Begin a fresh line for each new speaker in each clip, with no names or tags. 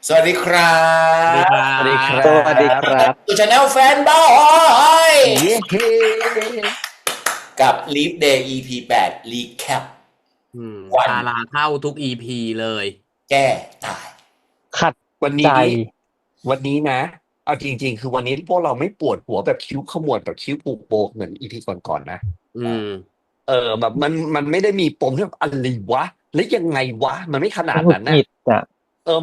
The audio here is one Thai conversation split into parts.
สวัสดีครั
สวัสดีค
บ
รั
สวัสดีค
บ
รั
สวัสดีค
บ
รับ
ตัวชาแนลแฟนบอย
เย้เฮ้
กับ Leap Day EP 8 Recap วัน
ดาราเข้าทุก EP เลย
แก้ตาย
ขัด
วัน
ใจ
นี้นี่วันนี้นะเอาจริงๆคือวันนี้พวกเราไม่ปวดหัวแบบคิ้วขมวดแบบคิ้วปูโปกเหมือนอีพีก่อนๆนะ
อืม
แบบมันไม่ได้มีปมที่แบบอะไรวะแล้วยังไงวะมันไม่ขนา
มันหงุด
ดนั้นนะ
หงิดอ่ะ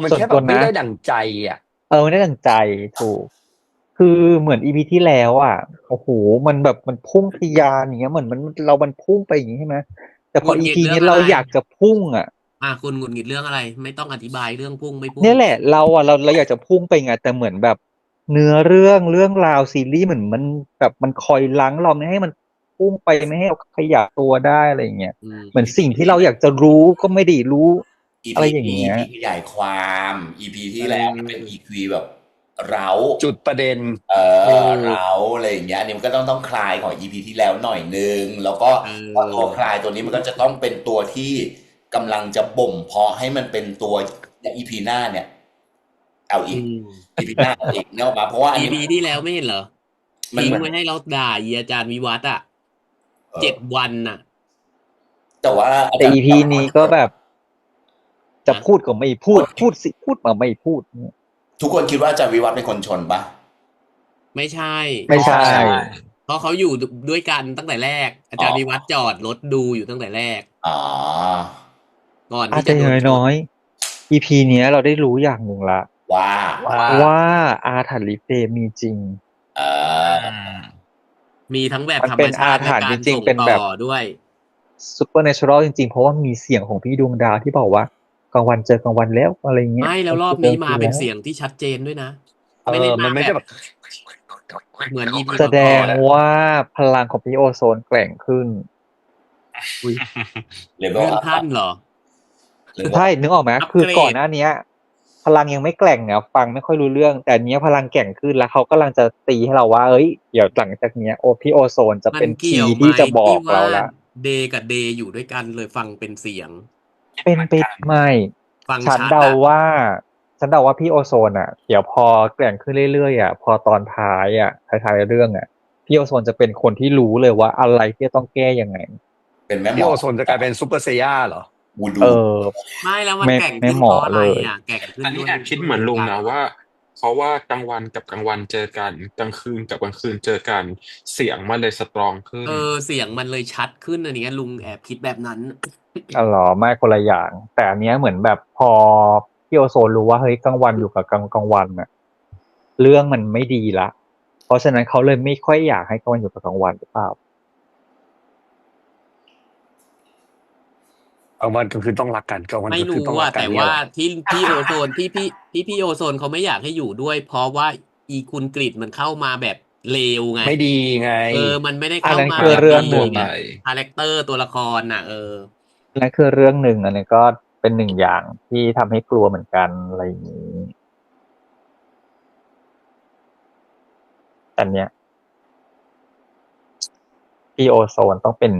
มัน
ส่วน
แค่แบบไม่
ตัวนะ
ได้ดั่งใจอ่ะ
ไม่ได้ดั่งใจถูกคือเหมือนอีพีที่แล้วอ่ะโอ้โหมันแบบมันพุ่งทะยานอย่างเงี้ยเหมือนมันพุ่งไปอย่างงี้ใช่ไหมแต่พอ
หงุดหงิด
อีพีนี้เรา
เรื่องอะไร
อยากจะพุ่งอ่ะ
คุณหงุดหงิดเรื่องอะไรไม่ต้องอธิบายเรื่องพุ่งไม่พุ่ง
เนี่ยแหละเราอยากจะพุ่งไปไงแต่เหมือนแบบเนื้อเรื่องราวซีรีส์เหมือนมันแบบมันคอยรั้งเราไม่ให้มันพุ่งไปไม่ให้เราขยับตัวได้อะไรอย่างเงี้ย
อืม
เหมือนสิ่งที่เราอยากจะรู้ก็ไม่ได้รู้อะไร
EP นี้
อย่างเงี้ย
EP ขยายความ EP ที่แล้วมันเป็น EP แบบเร้า
จุดประเด็น
เร้าอะไรอย่างเงี้ยนี่มันก็ต้องคลายของ EP ที่แล้วหน่อยนึงแล้วก็พอตัวคลายตัวนี้มันก็จะต้องเป็นตัวที่กำลังจะบ่มเพาะให้มันเป็นตัวใน EP หน้าเนี่ยเอาอีก EP หน้าเอาอีกเนี่ยออกมาเพราะว่าอันนี้
EP ที่แล้วไม่เห็นเหรอ
มันเหมือน
ทิ้งไว้ให้เราด่าอาจารย์วิวัฒน์อ่ะ
เออ
7 วันน่ะ
แต่ว่าอา
แต่
จารย์
อีพีนี้ก็แบบจะ
ฮะ
พูดก็ไม่พูดพูดสิพูดมาไม่พูดเนี่ย
ทุกคนคิดว่าอาจารย์วิวัฒน์เป็นคนชนปะ
ไม่ใช่
ไม่ใช่
เพราะเขาอยู่ด้วยกันตั้งแต่แรก อาจารย์วิวัฒน์จอดรถดูอยู่ตั้งแต่แรก
อ๋อ
ก่อน
อาจ
ที่จะโดน
จะอย่าง
ชน
น้อยๆ EP เนี้ยเราได้รู้อย่างหนึ่งละ
ว่า
ว่าอาถรรพ์ลิฟเดย์มีจริง
เออ
มีทั้งแบบ
มัน
ธรรม
เป็นอา
ชาติและ
ถรรพ์จ
การส่งต่อ
ริงๆเป็นแบบ
ด้วย
ซูเปอร์เนเชอรัลจริงๆ เพราะว่ามีเสียงของพี่ดวงดาวที่บอกว่ากลางวันเจอกลางวันแล้วอะไรเงี้ย
ไม่แล้วรอบ
เจ
นี้มา
อคืนแล้ว
เป็นเสียงที่ชัดเจนด้วยนะไม่ได้
มั
มาแบบ
นไม่ได้แบบ
เหมือนอีพี
แสดง
ก่อนๆอะ
ว่าพลังของพี่โอโซนแกร่งขึ้น
อุ๊ย
เลเวล
เลื่อน
อัพ
ขั้นเหรอ
เลเวล
ใช่นึกออกไหม
อัป
คือ
เกรด
ก่อนหน้าเนี้ยพลังยังไม่แกร่งเนี่ยฟังไม่ค่อยรู้เรื่องแต่อันเนี้ยพลังแกร่งขึ้นแล้วเขากำลังจะตีให้เราว่าเอ้ยเดี๋ยวหลังจากเนี้ยพี่โอโซนจะ
มัน
เป็นคี
เกี่ยวไหม
ย์ที่จะบอ
ที่ว่า
กเราละ
เดย์กับเดย์อยู่ด้วยกันเลยฟังเป็นเสียง
เป็นไปไม่
ฟัง
ฉันเดา
ชัดอ่ะ
ว่าฉันเดาว่าพี่โอโซนอ่ะเดี๋ยวพอแกร่งขึ้นเรื่อยๆอ่ะพอตอนท้ายอ่ะท้ายๆเรื่องอ่ะพี่โอโซนจะเป็นคนที่รู้เลยว่าอะไรที่จะต้องแก้ยังไง
เป็นแม่หม
พี่
อ
โอโซนจะกลายเป็นซูเปอร์เซย่าเหรอ
วู
เอ
ดู
อ
ไม่แล้วมัน
ไม่
แกร่ง
ไม่เหมาะ
ขึ้นเพราะอะไร
เลย
อ่ะแกร่งขึ้น
อันนี้
ด้วย
แอบคิดเหมือนลุงนะว่าเพราะว่ากลางวันกับกลางวันเจอกันกลางคืนกับกลางคืนเจอกันเสียงมันเลยสตรองขึ้น
เสียงมันเลยชัดขึ้นอันนี้ลุงแอบคิดแบบนั้น
อ๋อเหรอไม่คนละอย่างแต่อันเนี้ยเหมือนแบบพอพี่โอโซนรู้ว่าเฮ้ยกลางวันอยู่กับกลางวันอ่ะเรื่องมันไม่ดีละเพราะฉะนั้นเขาเลยไม่ค่อยอยากให้กลางวันอยู่กับกลางวันหรือเปล่า
กลางวันกลางคืนต้องรักกันกลางวันก
ไม่
ลางคืน
รู้
ต้องรักกัน
แต่ว่า
เนี่ยเหรอ
ที่พี่โอโซนพี่โอโซนเขาไม่อยากให้อยู่ด้วยเพราะว่าอีคุณกฤษมันเข้ามาแบบเลวไง
ไม่ดีไง
มันไม่ได้
อัน
เข้า
นั้นคือ
มาแบบดี
เรื่องหนึ่ง
ทั่วไป
คาแรคเตอร์ตัวละครน่ะ
นั่นคือเรื่องหนึ่งอันนี้ก็เป็นหนึ่งอย่างที่ทำให้กลัวเหมือนกันอะไรอย่างนี้อันเนี้ยพี่โอโซนต้องเป็น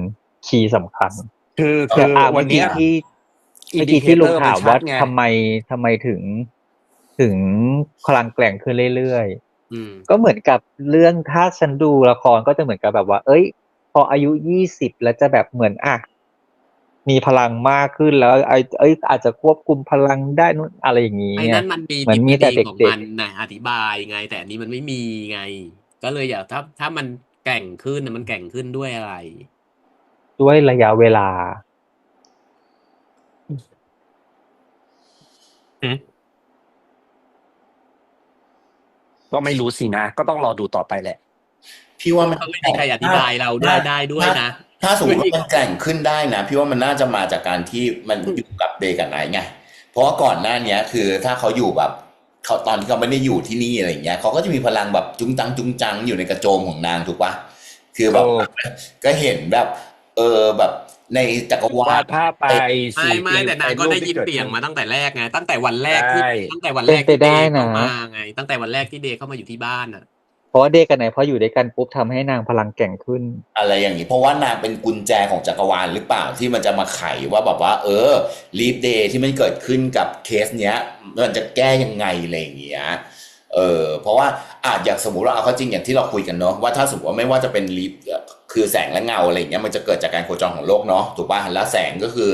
คีย์สำคัญ
คือ
เมื่อกี้
วันเนี้ย
ที่
อิน
เมื่อ
ดิเค
กี้ที่ลุง
เตอร์มัน
ถามว่า
ชัดไง
ทำไมถึงพลังแกร่งขึ้นเรื่อย
ม
ๆก็เหมือนกับเรื่องถ้าฉันดูละครก็จะเหมือนกับแบบว่า เอ้ยพออายุ20แล้วจะแบบเหมือนมีพลังมากขึ้นแล้วอาจจะควบคุมพลังได้นู่นอะไรอย่างนี้
ไอ้นั่นมันมี
เหมือ
ทฤษ
นมีแต่เ
ฎีของ
ด็ก
มันนะอธิบายไงแต่อันนี้มันไม่มีไง ก็เลยอยากถ้ามันแกร่งขึ้นน่ะมันแกร่งขึ้นด้วยอะไร
ๆด้วยระยะเวลา
ก็ไม่รู้สินะก็ต้องรอดูต่อไปแหละ
พี่ว่ามัน
ก็ไม่มีใครอธิบายเราได้ด้วยนะ
ถ้าสมมติว่ามันแกร่งขึ้นได้นะพี่ว่ามันน่าจะมาจากการที่มันอยู่กับเดย์กับไนท์ไงเพราะว่าก่อนหน้านี้คือถ้าเขาอยู่แบบเขาตอนที่เขาไม่ได้อยู่ที่นี่อะไรอย่างเงี้ยเขาก็จะมีพลังแบบจุงจังจุงจังอยู่ในกระโจมของนางถูกปะคือแบบก็เห็นแบบแบบในจักรวาว
า
ล
ดภาพไป
ไม่แต่นางก็ได้ยินเสียงมาตั้งแต่แรกไงตั้งแต่วันแรกที่
ใช่
ตั้งแต่วัน
เป็นไป
แรกที่เด
ได้
ย์เข้า
นะ
มาไงตั้งแต่วันแรกที่เดย์เข้ามาอยู่ที่บ้านน่ะ
เพราะว่าเดย์กับไหนพออยู่ด้วยกันปุ๊บทำให้นางพลังแกร่งขึ้น
อะไรอย่างนี้เพราะว่านางเป็นกุญแจของจักรวาลหรือเปล่าที่มันจะมาไขว่าแบบว่าลีฟเดย์ที่มันเกิดขึ้นกับเคสเนี้ยมันจะแก้ยังไงอะไรอย่างเงี้ยเพราะว่าอย่างสมมติเราเอาเข้าจริงอย่างที่เราคุยกันเนาะว่าถ้าสมมติว่าไม่ว่าจะเป็นลีฟคือแสงและเงาอะไรอย่างเงี้ยมันจะเกิดจากการโคจรของโลกเนาะถูกป่ะแล้วแสงก็คือ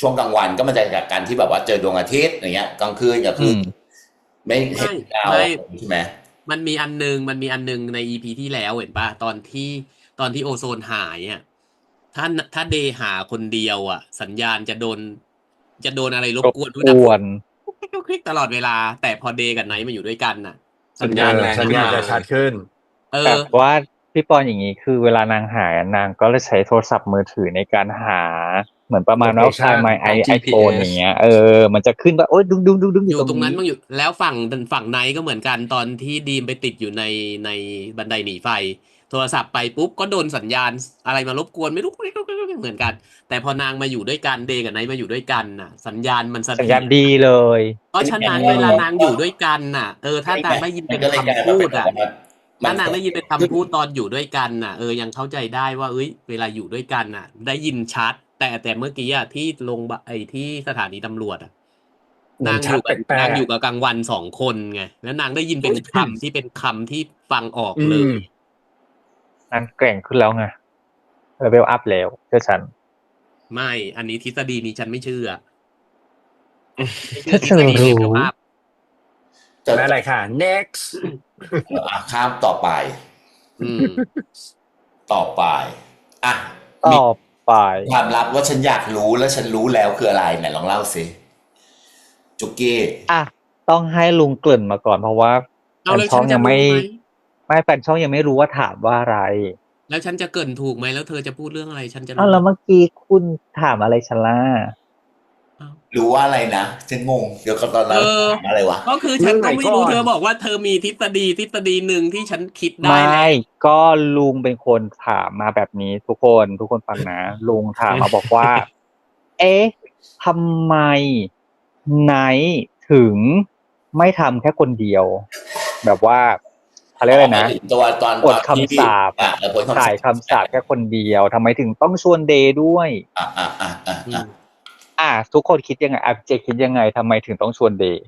ช่วงกลางวันก็มันจะจากการที่แบบว่าเจอดวงอาทิตย์อย่างเงี้ยกลางคืนก็คือไม่เห็
ไม่
นดาว
ไม่
ใช่ไหม
มันมีอันนึงในอีพีที่แล้วเห็นปะตอนที่โอโซนหายอ่ะถ้าเดย์หาคนเดียวอ่ะ สัญญาณจะโดนอะไรรบกวน
รบกวน
คลิกตลอดเวลา แต่พอเดย์กับไนท์มาอยู่ด้วยกันน่ะ
สัญญาณแรง
สัญญาณ
ขึ้นมา
จะชัดขึ้น
แต่ว่าพี่ปอนอย่างนี้คือเวลานางหานางก็เลยใช้โทรศัพท์มือถือในการหา เหมือนประมาณว่า
Location
ไมไอ
ของ
ไอโฟน
GPS
อย่างเงี้ยมันจะขึ้นว่าโอ๊ยดุ้งดุ้งดุ้งดุ้ง
อ
อยู่
ยู่ต
ต
ร
รง ง
นั้น
นี้
มันอยู่แล้วฝั่งไนท์ก็เหมือนกันตอนที่ดีมไปติดอยู่ในบันไดหนีไฟ โทรศัพท์ไปปุ๊บก็โดนสัญญาณอะไรมารบกวนไม่รู้เหมือนกัน แต่พอนางมาอยู่ด้วยกันเดย์กับไนท์มาอยู่ด้วยกันน่ะ สัญญาณมันเส
สัญ
ถี
ญาย ณ
ร
ดีเลย
เพราะฉะนั้นเวลานางอยู่ด้วยกันน่ะถ้านางได้ยินเป็นคำพูดอ่ะถ้านางได้ยินเป็นคำพูดตอนอยู่ด้วยกันน่ะยังเข้าใจได้ว่าเวลาอยู่ด้วยกันน่ะ ได้ยินชัด แต่เมื่อกี้อ่ะที่ที่สถานีตำรวจอ่ะ
มัน
นางอ
ชัด
ยู่กับ
แปลกๆ
นางอยู่กับกลางวัน2 คนไงแล้วนางได้ยินเป็นคำที่เป็นคำที่ฟังออกเลย
นางแกร่งขึ้นแล้วไงเลเวลอัพแล้วเชื่อฉัน
ไม่อันนี้ทฤษฎีนี้ฉันไม่เชื่อ
ถ้า
ทฤ
เธ
ษ
อ
ฎี
รู้
เลเวลอัพ
นั่นแหละค่ะ next
ข้ามต่อไป
อืม
ต่อไปมี
ต่อไป
ความลับว่าฉันอยากรู้และฉันรู้แล้วคืออะไรไหนลองเล่าสิจุกกี้
ต้องให้ลุงเกริ่นมาก่อนเพราะว่า
เอา
แฟน
แล้ว
ช่
ฉั
อน ง
จะ
ยังไม่
รู้ไหม
ไม่แฟนช่องยังไม่รู้ว่าถามว่าอะไร
แล้วฉันจะเกรินถูกไหมแล้วเธอจะพูดเรื่องอะไรฉันจะ
อ้าว
รู้
แล้วเมื่อกี้คุณถามอะไรฉันล่ะ
รู้ว่าอะไรนะฉันงงเดี๋ยวก่อนตอนนั้นถามอะไรวะ
ก็คือฉันก็ไม่รู้
เรื่องไหนก่อน
เธอบอกว่าเธอมีทฤษฎีหนึ่งที่ฉันคิดได้
ไม่
แล้ว
ก็ลุงเป็นคนถามมาแบบนี้ทุกคนฟังนะ ลุงถามมาบอกว่า เอ๊ะทำไมไนท์ถึงไม่ทำแค่คนเดียว แบบว่าเขาเรียกอะไรนะ
ตัวตอน
กดคำสาป
แล้วกดคำ
ถ่ายคำสาปแค่คนเดียวทำไมถึงต้องชวนเดย์ด้วย ทุกคนคิดยังไงเจคิดยังไงทำไมถึงต้องชวนเดย์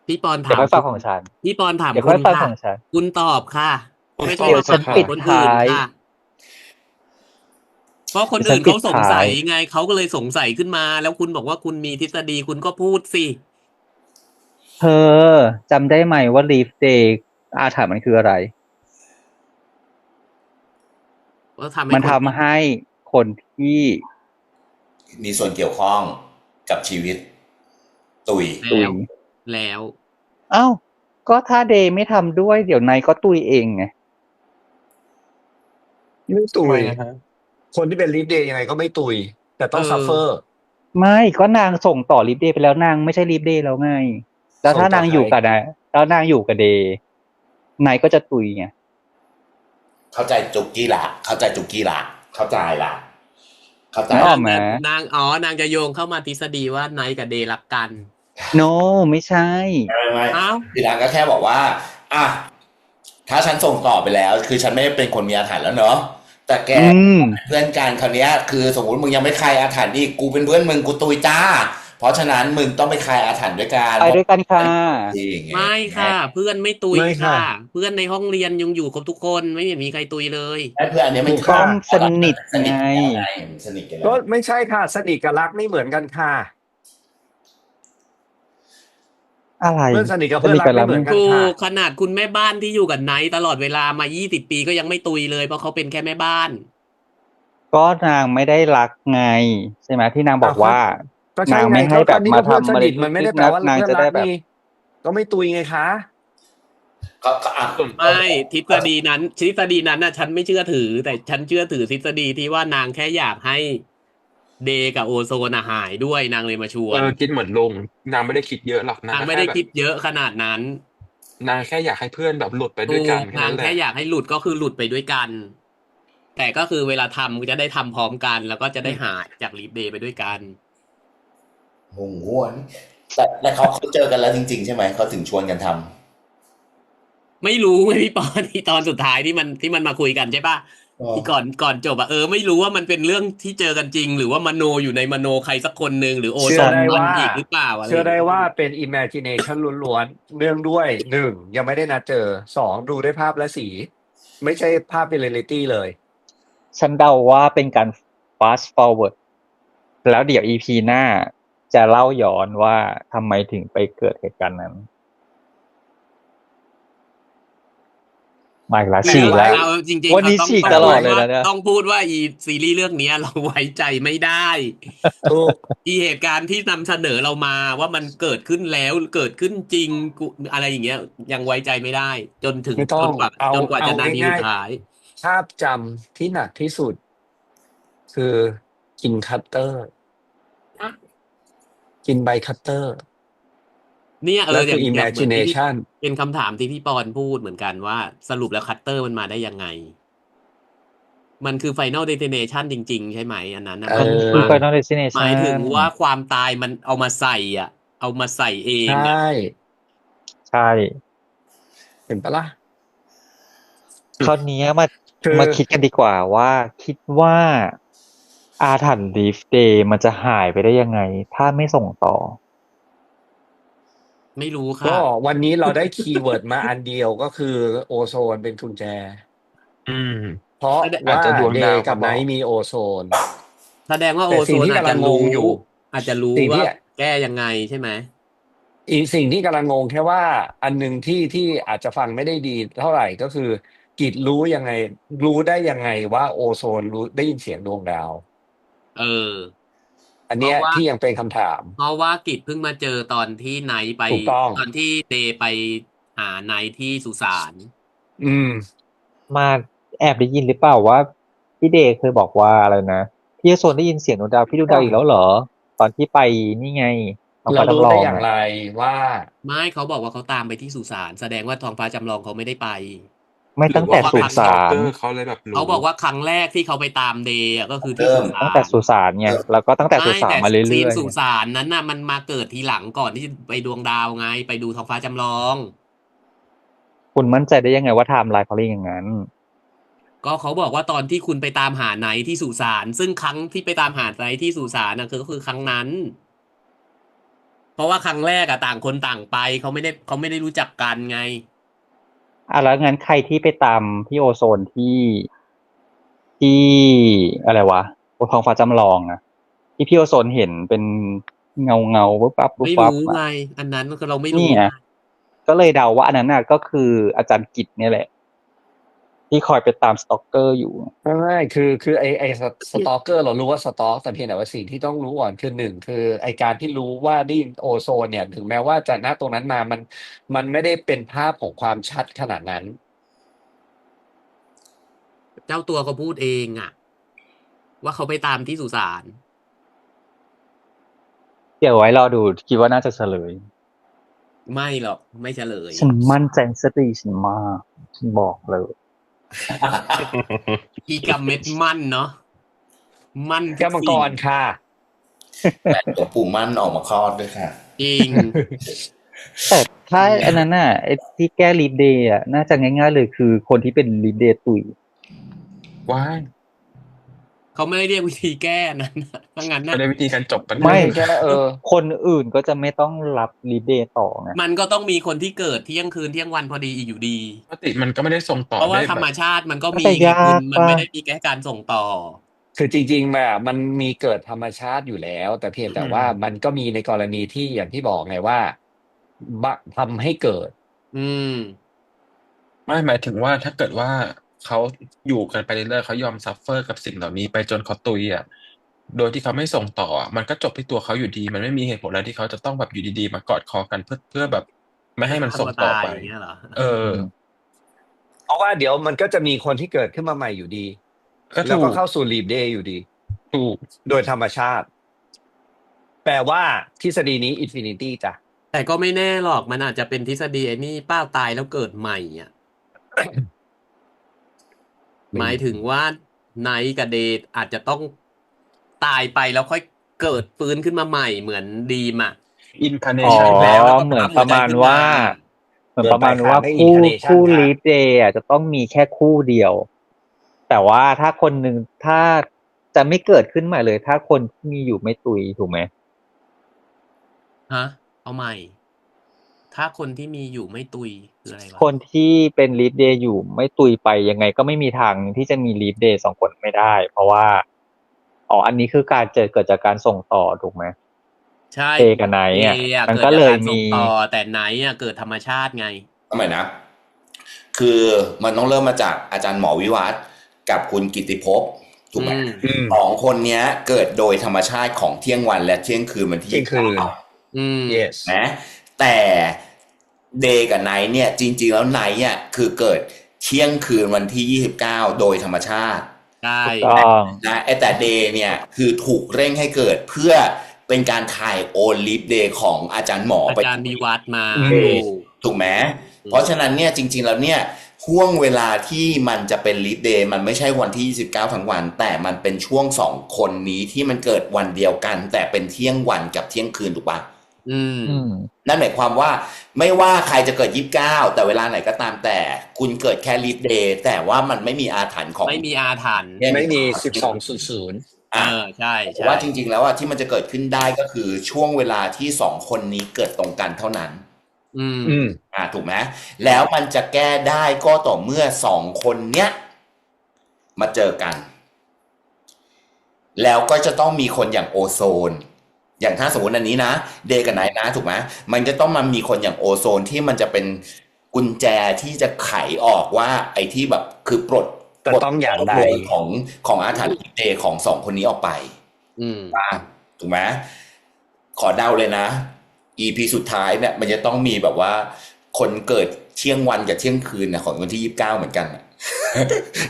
พี่ปอน
เดี๋ย
ถาว ม
ค่อยฟังของฉัน
พี่ปอนถาม
เดี๋ยว
คุ
ค่อย
ณ
ฟังข
ค่ะ
องฉัน
คุณตอบค่ะ ไม่ใช่
เดี๋ยว
มา
ฉัน
ฟัง
ปิด
คนอื่น
ท้าย
ค่ะ เพราะคน
เดี๋ยวฉั
อื่
น
น
ปิด
เขาสงสัย
ท้าย
ไงเขาก็เลยสงสัยขึ้นมา แล้วคุณบอกว่าคุณมีทฤษฎีคุณก็พูดสิ
เธอจำได้ไหมว่า Leaf Day อาถรรพ์มันคืออะไร
ว่าทำให้
มัน
คน
ทำให้คนที่
มีส่วนเกี่ยวข้องกับชีวิต ตุย
แล้ว
อ้าวก็ถ้าเดย์ไม่ทำด้วยเดี๋ยวนายก็ตุยเองไง
ไม่ตุ
ทำไม
ย
นะฮะ
คนที่เป็นลีฟเดย์ยังไงก็ไม่ตุย แต่ต้องซัฟเฟอร์
ไม่ก็นางส่งต่อลิฟเดย์ไปแล้วนางไม่ใช่ลิฟเดย์แล้วไง แล้วถ้า
ส่งต่อน
างอยู่
ใคร
กับนะแล้วนางอยู่กับเดย์นายก็จะตุยไง
เข้าใจจุกกี้ละเข้าใจจุกกี้ละเข้าใจละเข้าใจ
นึกออกไหม
นางจะโยงเข้ามาทฤษฎีว่าไนท์กับเดย์รักกัน
no ไม่ใช่
ไม่
อ้าว
ทีหลังก็แค่บอกว่าถ้าฉันส่งต่อไปแล้ว คือฉันไม่ได้เป็นคนมีอาถรรพ์แล้วเนอะแต่แก เพื่อนกันคราวเนี้ยคือสมมติมึงยังไม่คลายอาถรรพ์อีกกูเป็นเพื่อนมึงกูตุยจ้า เพราะฉะนั้นมึงต้องไปคลายอาถรรพ์ด้วยกัน
ไปด้วยกันค่ะ
ไม่ค่ะ เพื่อนไม่ตุย
ไม่ค่ะ
ค่ะ เพื่อนในห้องเรียนยังอยู่ครบทุกคนไม่เห็นมีใครตุยเลย
ไอ้เพื่อนอันเนี้ยมัน
ถูกต้อง
สนิท
สนิท
ไง
สนิทกัน
ก็
แล้ว
ไม่ใช่ค่ะ สนิทกับรักไม่เหมือนกันค่ะ
อะไร
เพื่อนสนิทกับเพื่อนรักไม่เหมือนกัน
ถู
ค่ะ
กขนาดคุณแม่บ้านที่อยู่กับไนท์ตลอดเวลามา20 ปีก็ยังไม่ตุยเลยเพราะเขาเป็นแค่แม่บ้าน
ก็นางไม่ได้รักไงใช่ไหมที่นางบอกว่า
ก็ใช่
นาง
ไง
ไม่ให้
ก็
แบบ
นี่
มา
ก็เพื่อนส
ทำอะไร
นิทมันไม่ได้แปลว่า
นาง
เพื่อน
จะ
รั
ได้
ก
แบบ
นี่ก็ไม่ตุยไงคะ
ไม่ทฤษฎีนั้นน่ะฉันไม่เชื่อถือ แต่ฉันเชื่อถือทฤษฎีที่ว่านางแค่อยากให้เดย์กับโอโซนหายด้วยนางเลยมาชวน
คิดเหมือนลุงนางไม่ได้คิดเยอะหรอก
นางไม่ได้คิดเยอะขนาดนั้น
นางแค่อยากให้เพื่อนแบบหลุดไปด้วยกัน
นางแค่อยากให้หลุดก็คือหลุดไปด้วยกัน แต่ก็คือเวลาทำจะได้ทำพร้อมกัน แล้วก็จะได้หายจากลีฟเดย์ไปด้วยกัน
งงวนแต่เขาเจอกันแล้วจริงๆใช่ไหมเขาถึงชวนกันท
ไม่รู้ไงพี่ปอนที่ตอนสุดท้ายที่มันมาคุยกันใช่ป่ะ
อ๋อ
ที่ก่อนจบอะไม่รู้ว่ามันเป็นเรื่องที่เจอกันจริง หรือว่ามโนอยู่ในมโนใครสักคนหนึ่งหรือโอโซ
เชื่อนได้
ฟัน
ว่า
อีกหรือเปล่าอะไร
เชื่อได้
อย่างเงี้ย
ว่าเป็น imagination ล้วนๆเนื่องด้วยหนึ่งยังไม่ได้นัดเจอสองดูด้วยภาพและสี ไม่ใช่ภาพเป็นเรียลลิตี้เลย
ฉันเดาว่าเป็นการ fast forward แล้วเดี๋ยว EP หน้าจะเล่าย้อนว่าทำไมถึงไปเกิดเหตุการณ์นั้นมาอีกแล้ว
แต่
ฉีกแล้ว
เอาจริงๆ
วันนี้
เขาต้อง
ฉีก
ต้อง
ตล
พู
อด
ด
เลย
ว่า
นะเนี่ย
ต้องพูดว่าอีซีรีส์เรื่องเนี้ย เราไว้ใจไม่ได้
ถูก
อีเหตุการณ์ที่นำเสนอเรามาว่ามันเกิดขึ้นแล้วเกิดขึ้นจริงอะไรอย่างเงี้ย ยังไว้ใจไม่ได้ จนถึง
ไม่ต้
จ
อง
นกว่า
เอา
จนกว่า
เอา
จะนาที
ง่า
สุ
ย
ดท้าย
ๆภาพจำที่หนักที่สุด คือกินคัตเตอร์ กินใบคัตเตอร์
เนี่ย
แล้ว
อ
คื
ย่า
อง
เหมือนที่พี่
imagination
เป็นคำถามที่พี่ปอนพูดเหมือนกันว่าสรุปแล้วคัตเตอร์มันมาได้ยังไง มันคือ Final Destination จริง ๆ ใช่ไหมอันนั้นนะ
เอ
หมายถึง
คือ
ว่า
Final
หมาย
Destination
ถึงว่าความตายมันเอามาใส่อ่ะ เอามาใส่เอ
ใช
งอ่ะ
่
ใช่
เห็นปะล่ะ
คราวนี้มา
คือ
มาคิดกันดีกว่าว่าคิดว่าอาถรรพ์ลีฟเดย์มันจะหายไปได้ยังไง ถ้าไม่ส่งต่อ
ไม่รู้
ก็
ค่ะ
วันนี้เราได้คีย์เวิร์ดมาอันเดียวก็คือโอโซนเป็นกุญแจ
อืม
เพราะ
แสดง
อาจ
ว่า
จะดวง
เด
ดาว
ย์
มา
กับ
บ
ไน
อก
ท์มีโอโซน
แสดงว่าโอ
แต่
โซ
สิ่ง
น
ที่
อาจ
กำลั
จะ
งง
รู้
งอยู่
อาจจะรู้
สิ่ง
ว่า
ที่
แก้ยังไงใช่ไหม
อีกสิ่งที่กำลังงงแค่ว่า อันหนึ่งที่อาจจะฟังไม่ได้ดีเท่าไหร่ก็คือกิจรู้ยังไง รู้ได้ยังไงว่าโอโซนรู้ได้ยินเสียงดวงดาว
เออ
อัน
เพ
เนี้
ราะ
ย
ว่า
ที่ยังเป็นคำถาม
เพราะว่ากิจเพิ่งมาเจอตอนที่ไนท์ไป
ถูกต้อง
ตอนที่เดย์ไปหาไนท์ที่สุสาน
อืม
มาแอบได้ยินหรือเปล่าว่าพี่เดย์เคยบอกว่าอะไรนะพี่โซนได้ยินเสียงดวงดาวพี่ดวงดาวอีกแล้วเหรอ ตอนที่ไปนี่ไงท้อง
เรา
ฟ้า
รู้
จำลอ
ได้
ง
อย่าง
อะ
ไรว่า
ไม่เขาบอกว่าเขาตามไปที่สุสานแสดงว่าท้องฟ้าจำลองเขาไม่ได้ไป
ไม่
หรื
ตั้
อง
แต่
ว่า
สุ
ครั้ง
สา
เต
น
อร์เขาเลยแบบ
เขา
รู้
บอกว่าครั้งแรกที่เขาไปตามเดย์อะก็คือที่
เริ่
สุ
ม
สา
ตั้งแต่
น
สุสานไงแล้วก็ตั้งแต่สุ
ไม่
สาน
แต่
มา
ซี
เรื่
น
อย
สุ
ๆไง
สานนั้นน่ะมันมาเกิดทีหลังก่อนที่จะไปดวงดาวไงไปดูท้องฟ้าจำลอง
คุณมั่นใจได้ยังไงว่าไทม์ไลน์เขาเรียกอย่างนั้น
ก็เขาบอกว่าตอนที่คุณไปตามหาไนท์ที่สุสานซึ่งครั้งที่ไปตามหาไนท์ที่สุสานน่ะก็คือครั้งนั้น เพราะว่าครั้งแรกอะต่างคนต่างไปเขาไม่ได้รู้จักกันไง
แล้วงั้นใครที่ไปตามพี่โอโซนที่อะไรวะท้องฟ้าจำลองอะที่พี่โอโซนเห็นเป็นเงาปุ๊บปั๊บปุ๊บ
ไม่
ปั๊บ
รู้
อะ
ไง อันนั้นคือเราไม่
นี่
รู้
ไงก็เลยเดาว่าอันนั้นน่ะก็คืออาจารย์กิจเนี่ยแหละ ที่คอยไปตามสตอกเกอร์อยู่
ไม่คือไอสตอกเกอร์เรารู้ว่าสตอกแต่เพียงแต่ว่าสิ่งที่ต้องรู้ก่อนคือหนึ่งคือไอการที่รู้ว่าได้ยินโอโซนเนี่ย ถึงแม้ว่าจากหน้าตรงนั้นมามันไม่ได้เป็นภาพของความชัดขนาดนั้น
เจ้าตัวเขาพูดเองอะว่าเขาไปตามที่สุสาน
เดี๋ยวไว้รอดูคิดว่าน่าจะเฉลย
ไม่หรอกไม่เฉลย
ฉันมั่นใจสติฉันมากฉันบอกเลย
อีกำเม็ดมั่นเนาะมั่น
แก้วมังกรค่ะ
แต่เดี๋ยวปู่มั่นออกมาคลอดด้วยค่ะ
จริง
แต่ถ้าอันนั้นน่ะไอ้ที่แก้ลีดเดย์อ่ะน่าจะง่ายๆเลยคือคนที่เป็นลีดเดย์ตุย
ว้าย
เขาไม่ได้เรียกวิธีแก้นั้นน่ะถ้างั้น
ไม่
นะ
ได้วิธีการจบปัญ
ไม่
หา
แค่
คนอื่นก็จะไม่ต้องรับลีดเดย์ต่อไง
มันก็ต้องมีคนที่เกิดเที่ยงคืนเที่ยงวันพอดีอีกอยู่ดี
ปกติมันก็ไม่ได้ส่งต่อ
เพราะว่า
ได้
ธร
แบ
รม
บ
ชาติมันก็มี
แต่
ไง
ยา
คุ
ก
ณมัน
ป่ะ
ไม่ได้มีแค่การส่งต่อ
คือจริงๆแบบมันมีเกิดธรรมชาติอยู่แล้ว แต่เพียงแต่ว่ามันก็มีในกรณีที่อย่างที่บอกไงว่าทำให้เกิด
อืม
ไม่หมายถึงว่าถ้าเกิดว่าเขาอยู่กันไปเรื่อยๆเขายอมซัฟเฟอร์กับสิ่งเหล่านี้ไปจนเขาตุยอ่ะโดยที่เขาไม่ส่งต่ออ่ะมันก็จบที่ตัวเขาอยู่ดี มันไม่มีเหตุผลอะไรที่เขาจะต้องแบบอยู่ดีๆมากอดคอกันเพื่อแบบ ไม่ให้มัน
ฆ่า
ส่
ตั
ง
ว
ต่อ
ตาย
ไป
อย่างเงี้ยเหรอ
เออ
เพราะว่าเดี๋ยวมันก็จะมีคนที่เกิดขึ้นมาใหม่อยู่ดี
ก็
แล้ว
ถู
ก็
ก
เข้าสู่ลีดเดย์อยู่ดี
ถูก
โดยธรรมชาติ แปลว่าทฤษฎีนี้อินฟินิตี้จ้ะ
แต่ก็ไม่แน่หรอกมันอาจจะเป็นทฤษฎีไอ้นี่ป้าตายแล้วเกิดใหม่อ่ะ หมายถึงว่าไนท์กับเดทอาจจะต้องตายไปแล้วค่อยเกิดฟื้นขึ้นมาใหม่เหมือนดีมอ่ะ
อินคาเน
อ๋อ
ชัน
แล้วก็
เหมือน
ปั๊ม
ป
หัว
ระ
ใจ
มาณ
ขึ้น
ว่า
มา
เหมือน
เดิน
ประ
ไป
มาณ
ขา
ว่า
ไม่
คู่
inhalation
คู่
ค่ะ
ลีดเดย์อ่ะจะต้องมีแค่คู่เดียว แต่ว่าถ้าคนหนึ่งถ้าจะไม่เกิดขึ้นใหม่เลย ถ้าคนที่มีอยู่ไม่ตุยถูกไหม
ฮะ เอาใหม่ ถ้าคนที่มีอยู่ไม่ตุยคืออะไรวะ
คนที่เป็นลีดเดย์อยู่ไม่ตุยไปยังไงก็ไม่มีทางที่จะมีลีดเดย์2 คนไม่ได้ เพราะว่าอันนี้คือการเกิดจากการส่งต่อถูกไหม
ใช่
เดย์กับไนท์
เอ
อ่ะ
อะ
มัน
เกิด
ก็
จาก
เลย
การส่
มี
งต่อ แต่ไนท์อะเกิดธรรมชาติไง
ทำไมนะ คือมันต้องเริ่มมาจากอาจารย์หมอวิวัฒน์กับคุณกิตติภพถูกไหม
อืม
สองคนเนี้ยเกิดโดยธรรมชาติของเที่ยงวันและเที่ยงคืนวันที่
เที่ยงคืน
อืม
yes
นะแต่เดย์กับไนท์เนี่ยจริงๆแล้วไนท์เนี่ยคือเกิดเที่ยงคืนวันที่29โดยธรรมชาติ
ใช่
ถูกต้อง
นะแต่เดย์เนี่ยคือถูกเร่งให้เกิดเพื่อเป็นการถ่ายโอลิฟเดย์ของอาจารย์หมอ
อา
ไป
จารย์วิวัฒน์มา
อืม
ถูกไหมเพราะฉะนั้นเนี่ยจริงๆแล้วเนี่ยห่วงเวลาที่มันจะเป็นลิฟเดย์มันไม่ใช่วันที่29ทั้งวัน แต่มันเป็นช่วง2คนนี้ที่มันเกิดวันเดียวกัน แต่เป็นเที่ยงวันกับเที่ยงคืนถูกปะ
อืม
อืม
นั่นหมายความว่าไม่ว่าใครจะเกิด29แต่เวลาไหนก็ตามแต่คุณเกิดแค่ลิฟเดย์แต่ว่ามันไม่มีอาถรรพ์ของ
ไม่มีอาถรรพ์
ไม่มี 12:00
เออ ใช่
แต่
ใช่
ว่าจริงๆแล้วที่มันจะเกิดขึ้นได้ก็คือช่วงเวลาที่2คนนี้เกิดตรงกันเท่านั้น
อืม
อืม
ถูกไหมแล้วมันจะแก้ได้ก็ต่อเมื่อ2คนเนี้ยมาเจอกัน แล้วก็จะต้องมีคนอย่างโอโซน อย่างถ้าสมมติอันนี้นะเดย์กับไนท์นะถูกไหมมันจะต้องมามีคนอย่างโอโซนที่มันจะเป็นกุญแจที่จะไขออกว่าไอ้ที่แบบคือปลด
แต่ต้องอย่างใด
ของอาถรรพ์เดย์ของ2คนนี้ออกไป
อืม
ถูกไหมขอเดาเลยนะ EP สุดท้ายเนี่ยมันจะต้องมีแบบว่าคนเกิดเที่ยงวันกับเที่ยงคืนนะของวันที่29เหมือนกัน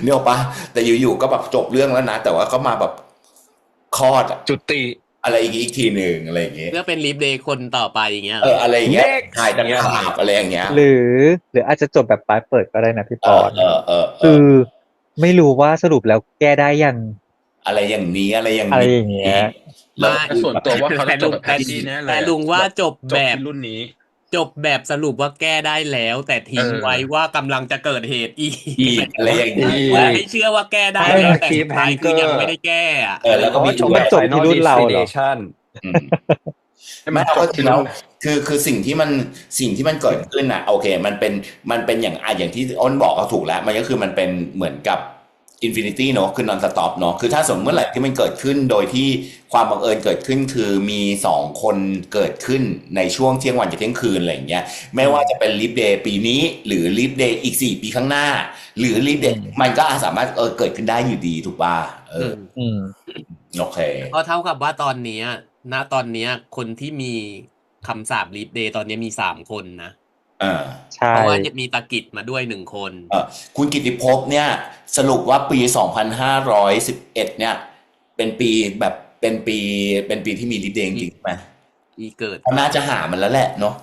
เนี่ยหรอกปะแต่อยู่ๆก็แบบจบเรื่องแล้วนะแต่ว่าก็มาแบบคลอด
จุติ
อะไรอีกทีหนึ่งอะไรอย่างเงี้ย
เพื่อเป็นลิฟเดย์คนต่อไปอย่างเงี้ย
อะไรอย่างเงี้ย
Next
ถ่ายตะขาบอะไรอย่างเงี้ย
หรืออาจจะจบแบบปลายเปิดก็ได้นะพี่ปอน
คือ
ไม่รู้ว่าสรุปแล้วแก้ได้ยัง
อะไรอย่างนี้อะไรอย่าง
อะไร
นี้
อย่างเงี้ย
แล้ว
แต่ส่วนตัวว่าเขาจะจบแบบแพ
แต่
ตตี้แน่เลย
แต่ลุงว่าจบ
จบ
แบบ
ที่รุ่นนี้
จบแบบสรุปว่าแก้ได้แล้ว แต่ทิ้ง
เออ
ไว้ว่ากำลังจะเกิดเหตุอีก
อะไรอย่างนี้
ให้เชื่อว่าแก้ได้แล้วแต่สุดท้ายคือยังไม่ได้แก้อะ
แล้วก็มี
จบ
มันจบที่รุ่นเราเหรอ
Destination
อืม
ให้มั
ไม่
น
เอา
จ
ก็
บ
คือ
ที่
แล้ว
รุ่น
คือสิ่งที่มันเกิดขึ้นน่ะโอเคมันเป็นอย่างที่อ้นบอกก็ถูกแล้วมันก็คือมันเป็นเหมือนกับ Infinity เนอะคือ non stop เนอะคือถ้าสมมติเมื่อไหร่ที่มันเกิดขึ้นโดยที่ความบังเอิญเกิดขึ้นคือมี2คนเกิดขึ้นในช่วงเที่ยงวันกับเที่ยงคืนอะไรอย่างเงี้ยไม่ว่าจะเป็นลิฟเดย์ปีนี้หรือลิฟเดย์อีก4 ปีข้างหน้า หรือลิฟเดย์มันก็สามารถเกิดขึ้นได้อยู่ดีถูกป่ะ
อืม
โอเค
ก็เท่ากับว่าตอนเนี้ยณตอนเนี้ยคนที่มีคำสาปลิฟเดย์ตอนนี้มี3 คนนะ
ใช่
เพราะว่ามีตากิจมาด้วย1 คน
คุณกิตติภพเนี่ยสรุปว่าปี 2511 เนี่ย เป็นปีแบบเป็นปีที่มีลิฟเดย์จริงๆไหม
ปีเกิด
เขาน่าจะหามันแล้วแหละเนาะ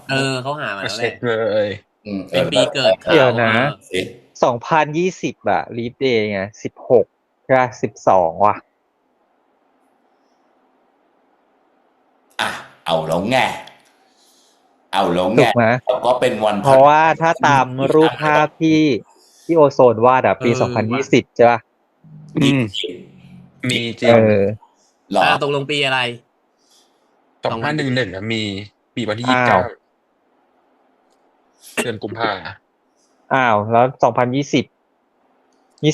เขาหามาแล้วแห
เช็ค
ละ
เลย
เป็นปีเกิดเขา
เดี๋ยวนะ
เอ๊ะ
2020อะลีดเดย์ไง16ใช่ป่ะ12ว่ะ
เอาแล้วไง
ถูกไหม
แล้วก็เป็นวัน
เพราะว่าถ้าตามรูปภาพที่โอโซนวาดอะปี2020ใช่ป่ะ
อืม
มีจริ
เอง อ
หรอ
ตกลงปีอะไร
2511นะมีวันที่
อ้าว
29เดือนกุมภา
อ้าวแล้ว2020 16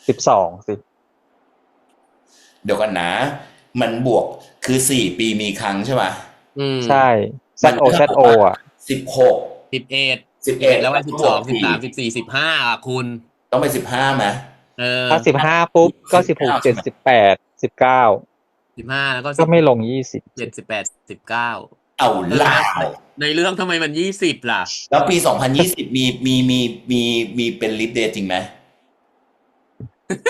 12สิ
เดี๋ยวกันนะ มันบวกคือ4 ปีมีครั้งใช่ป่ะ
ใช่ ZO อ่ะ
16
11แล้ววัน12 13 14 15อ่ะคุณ
ต้องเป็น15ไหม
ถ้า15ปุ๊บก็16 7 18 19
15แล้วก็
ก็ไม่ลง20
7 18 19
เอาล่ะ
ในเรื่องทำไมมัน20ล่ะ
แล้วปี 2020 มีเป็นลิฟเดย์จริงไหม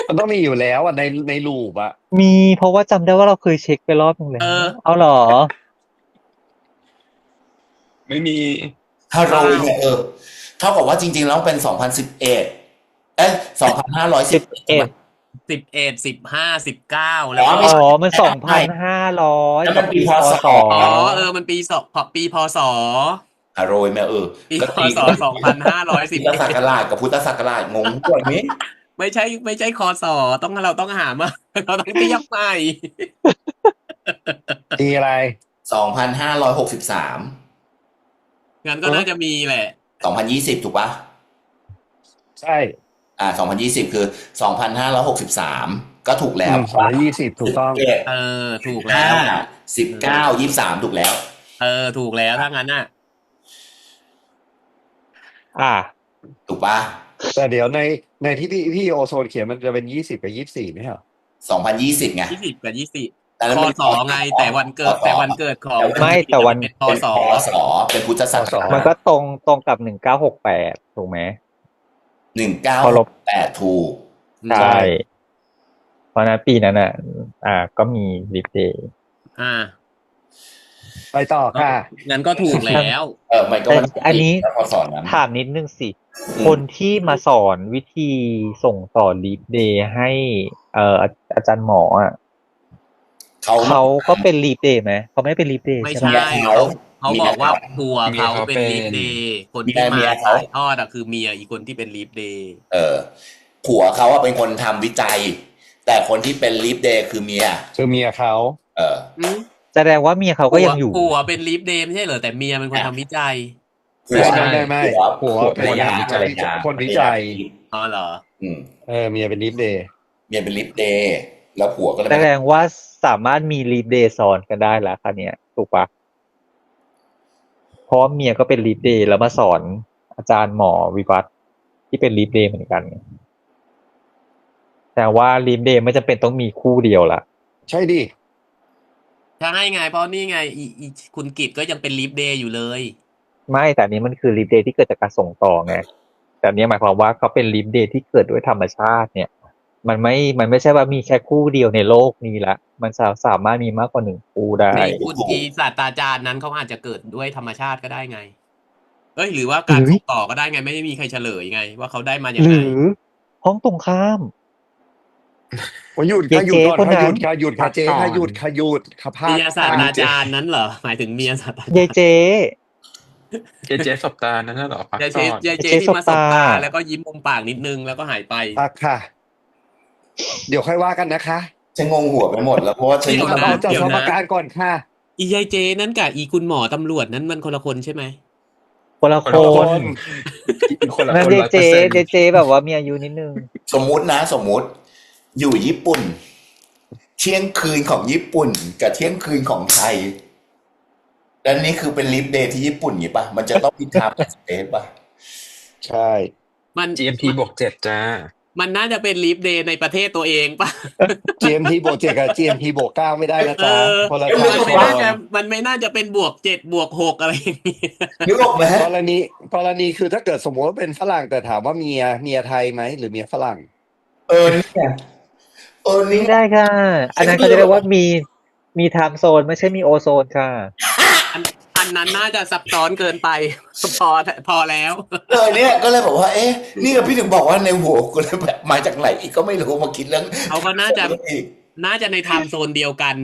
มันต้องมีอยู่แล้วอ่ะในลูปอ่ะ
มีเพราะว่าจำได้ว่าเราเคยเช็คไปรอบนึงแล้ว เอาเหรอ
ไม่มี
ถ้าเราเนี่ยเท่ากับว่าจริงๆแล้วเป็น 2511
11 15 19
แล้
แล้ว ว
ไม่
ก็
ใช่
อ๋อ มัน 2,500
แล้วมันปีพศ
พศ
มันปีพศ
อารอยแม่
ปี
ก็
ค
ตี
ศ
พุทธ
2511
ศักราชกับพุทธศักราชงงกว่านี้
ไม่ใช่คศเราต้องหามา เราต้องเรียกใหม่
ปีอะไร
2563
งั้นก็น่าจะมีแหละ
2020 ถูกปะ
ใช่
2020 คือ 2563 ก็ถูกแล้ว
2020 ถูกต้อง
ถูกแล้ว
19 23 ถูกแล้ว
ถูกแล้วถ้างั้นน่ะ
ถูกปะ
แต่เดี๋ยวในที่พี่โอโซนเขียนมันจะเป็น20 กับ 24ไม่ใช่เหรอ
2020 ไง
20 กับ 20
แต่นั้น
ค
เป็น
ศไงแต่วันเกิดของ
ไม่แต่วัน
เป็นพ
เป็น
ศ
พศเป็นพุทธศัก
พศ
รา
มัน
ช
ก็ตรงกับ1968ถูกไหม
1968 ถูก
ใช่ เพราะฉะนั้นปีนั้นก็มีลิฟเดย์
ไปต่อค่ะ
งั้นก็ถูกแล้ว
มันก็
แต่
มัน
อันนี้
พศนั้น
ถามนิดนึงสิ คนที่มาสอนวิธีส่งต่อลิฟเดย์ให้อาจารย์หมอเขาก็เป็นลิฟเดย์ไหมเขาไม่เป็นลิฟเดย์
ไม่
ใช่ไหม
ใช่เขาบอกว่าผัวเขาเป็นลีฟเดย์คนที่มาถ่ายทอดคือเมียอีกคนที่เป็นลีฟเดย์
ผัวเขาเป็นคนทำวิจัย แต่คนที่เป็นลีฟเดย์คือเมีย
คือเมียเขา
แสดงว่าเมียเขาก็ยังอยู่
ผัวเป็นลีฟเดย์ไม่ใช่เหรอแต่เมียเป็นคนทำวิจัย
ไม่ผัวเป็นคนวิจัย
อ๋อเหรอ
เมียเป็นลิฟเดย์
เมียเป็นลีฟเดย์แล้วผัวก็เลย
แสดงว่าสามารถมีลีฟเดย์ซ้อนกันได้แล้วค่ะเนี่ยถูกปะเพราะเมียก็เป็นลีฟเดย์แล้วมาสอนอาจารย์หมอวิวัฒน์ที่เป็นลีฟเดย์เหมือนกัน แต่ว่าลีฟเดย์ไม่จำเป็นต้องมีคู่เดียวละ
ใช่ดิ
ใช่ไงเพราะนี่ไงอีคุณกิตก็ยังเป็นลีฟเดย์อยู่เลย
ไม่แต่อันนี้มันคือลีฟเดย์ที่เกิดจากการส่งต่อไงแต่อันนี้หมายความว่าเขาเป็นลีฟเดย์ที่เกิดด้วยธรรมชาติเนี่ยมันไม่ใช่ว่ามีแค่คู่เดียวในโลกนี้ละมันสามารถมีมากกว่าหนึ่งคู่ได้
นี่คุณอีศาสตราจารย์นั้นเขาอาจจะเกิดด้วยธรรมชาติก็ได้ไงหรือว่าการส่งต่อก็ได้ไงไม่ได้มีใครเฉลยไงว่าเขาได้มาอย่าง
ห
ไร
รือห้องตรงข้าม
หยุดก่อนหยุดค่ะหยุดค่ะหยุดค่ะภาค
เมียศาสตราจารย์นั้นเหรอหมายถึงเมียศาสตราจารย์
ยายเจ
เจสบตานั่นน่ะเหรอพัก
ยาย
ก่อน
เจที่มาสบตาแล้วก็ยิ้มมุมปากนิดนึงแล้วก็หายไป
พักค่ะ เดี๋ยวค่อยว่ากันนะคะ
ฉันงงหัวไปหมดแล้วเพราะว่าฉัน
เราจะสมการก่อนค่ะ
อียายเจนั้นกับอีคุณหมอตำรวจนั้นมันคนละคนใช่ไหม
คนละคน
คนละ
นั่น
คน
ยายเจ
100%
ยายเจแบบว่ามีอายุนิดนึง
สมมุติอยู่ญี่ปุ่น เที่ยงคืนของญี่ปุ่นกับเที่ยงคืนของไทยแล้วนี่คือเป็นลีฟเดย์ที่ญี่ปุ่นอย่างงี้ป่ะมันจะต้องมีไทม์สเปซป่ะ
ใช่
มัน
GMT บวก 7จ้า
มันน่าจะเป็นลีฟเดย์ในประเทศตัวเองป่ะ
GMT บวก7กับ GMT บวก9ไม่ได้นะจ๊ะคนละ
มันไม่น่าจะเป็นบวก7บวก6อะไรอย่างเงี้ย
นึกออกไหม
กรณีคือถ้าเกิดสมมติว่าเป็นฝรั่งแต่ถามว่าเมียไทยไหมหรือเมียฝรั่ง
นี่ไงนี่
ไม่ได้ค่ะ อันนั้นเขาจะเรียกว่ามีไทม์โซนไม่ใช่มีโอโซนค่ะ
อันนั้นน่าจะซับซ้อนเกินไป พอแล้ว
เนี่ยก็เลยบอกว่านี่ก็พี่ถึงบอกว่าในหัวกูเลยแบบมาจากไหนอีกก็ไม่รู้มาคิดเรื่อง
เขาก็น่าจะในไทม์โซนเดียวกัน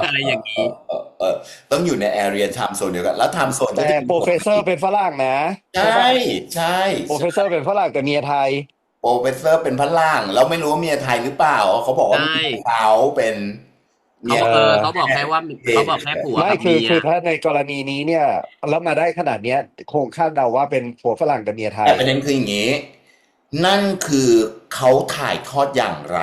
อะไรอย่างนี้
ต้องอยู่ในแอเรียไทม์โซนเดียวกันแล้วไทม์โซน
แต่โปรเฟสเซอร์เป็นฝรั่งนะ
ใช่
โปรเฟสเซอร์เป็นฝรั่งแต่เมียไทย
โปรเฟสเซอร์เป็นพลังแล้วไม่รู้ว่าเมียไทยหรือเปล่าเขาบอกว่าเขาเป็นเมีย
เขาบอกแค่ว่าเขาบอกแค่ผัว
ไม่
กับ
คือ
เมีย
ถ้าในกรณีนี้เนี่ยแล้วมาได้ขนาดเนี้ยคงคาดเดาว่าเป็นผัวฝรั่งแต่เมียไทย
แต่ประเด็นคืออย่างนี้นั่นคือเขาถ่ายทอดอย่างไร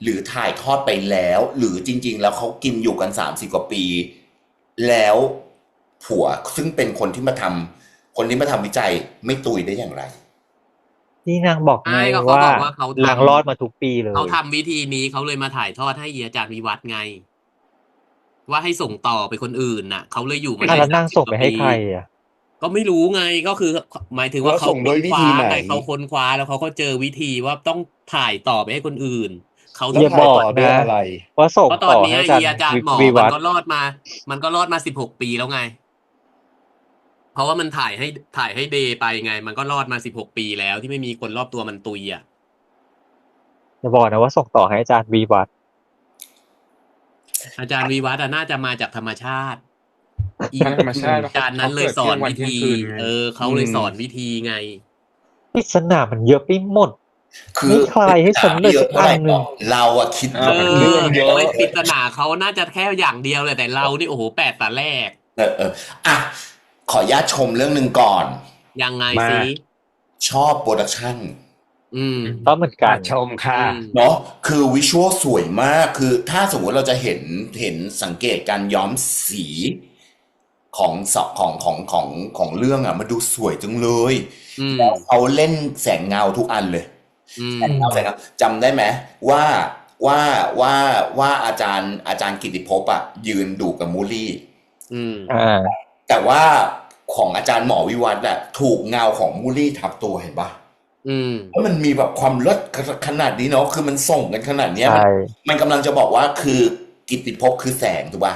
หรือถ่ายทอดไปแล้ว หรือจริง ๆ แล้วเขากินอยู่กัน30 กว่าปี แล้วผัวซึ่งเป็นคนที่มาทำวิจัยไม่ตุยได้อย่างไร
ที่นางบอกไง
ใช่เขา
ว่า
บอกว่าเขา
นางรอดมาทุกปีเลย
เขาทำวิธีนี้เขาเลยมาถ่ายทอดให้อาจารย์วิวัฒน์ไง ว่าให้ส่งต่อไปคนอื่นน่ะเขาเลยอยู่มา
แล้วนางส่งไปให้ใครอ่ะ
ก็ไม่รู้ไงก็คือ หมายถึงว่าเขา
ส่งโดยวิธีไหน
เขาค้นคว้าแล้วเขาก็เจอวิธีว่าต้องถ่ายต่อไปให้คนอื่นเขา
แล้ว
อย่า
ถ่าย
บอก
ต่อด้วย
นะ
อะไร
ว่าส่ง
เพราะตอ
ต่
น
อ
นี้
ให้อา
อาจารย์หมอ
วิ
มั
วัฒ
น
น์
ก็รอดมา16 ปีแล้วไง เพราะว่ามันถ่ายให้เดย์ไปไง มันก็รอดมา16 ปีแล้วที่ไม่มีคนรอบตัวมันตุยอ่ะ
อย่าบอกนะว่าส่งต่อให้อาจารย์วิวัฒน์
อาจารย์วิวัฒน์น่าจะมาจากธรรมชาติ อี
ทางธรรมชาติว่า
การนั้น
เขา
เล
เกิ
ย
ด
สอ
เที่ย
น
งวัน
วิ
เที่ยง
ธี
คืนไง
เขาเลยสอนวิธีไง
ปริศนามันเยอะไปหมด
คือ
ไม่คลายให้ฉันเลย
เย
สั
อะ
ก
เท่า
อั
ไห
น
ร่
หนึ่ง
เราอะคิด
เอ
ว่ามัน
อ
เรื่องเยอะ
ไม่ปริศนาเขาน่าจะแค่อย่างเดียวเลยแต่เรานี่โอ้โห8แต่แรก
อ่ะขออนุญาตชมเรื่องหนึ่งก่อน
ยังไง
มา
สิ
ชอบโปรดักชั่น
ก็เหมือนกัน
ชมค่ะ
เนาะคือวิชวลสวยมากคือถ้าสมมติเราจะเห็นสังเกตการย้อมสีของของเรื่องอ่ะมันดูสวยจังเลย แล้วเขาเล่นแสงเงาทุกอันเลย แสงเงาจำได้ไหมว่าอาจารย์กิติภพอ่ะยืนดูกับมูลี่ แต่ว่าของอาจารย์หมอวิวัฒน์อ่ะถูกเงาของมูลี่ทับตัวเห็นปะแล้วมันมีแบบความเลิศขนาดนี้เนาะคือมันส่งกันขนาดเนี้ย
ใช่
มันกำลังจะบอกว่าคือกิตติภพคือแสงถูกป่ะ